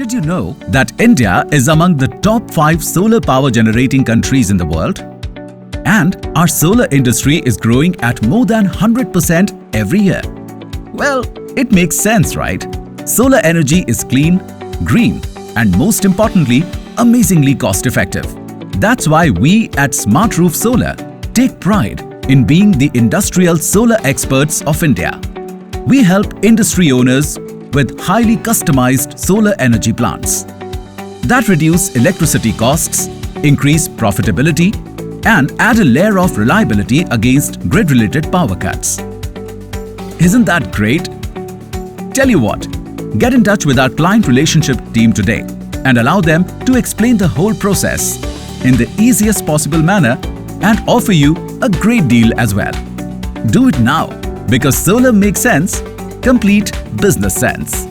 Did you know that India is among the top 5 solar power generating countries in the world? And our solar industry is growing at more than 100% every year. Well, it makes sense, right? Solar energy is clean, green, and most importantly, amazingly cost-effective. That's why we at Smart Roof Solar take pride in being the industrial solar experts of India. We help industry owners with highly customized solar energy plants that reduce electricity costs, increase profitability, and add a layer of reliability against grid-related power cuts. Isn't that great? Tell you what, get in touch with our client relationship team today and allow them to explain the whole process in the easiest possible manner and offer you a great deal as well. Do it now, because solar makes sense, complete business sense.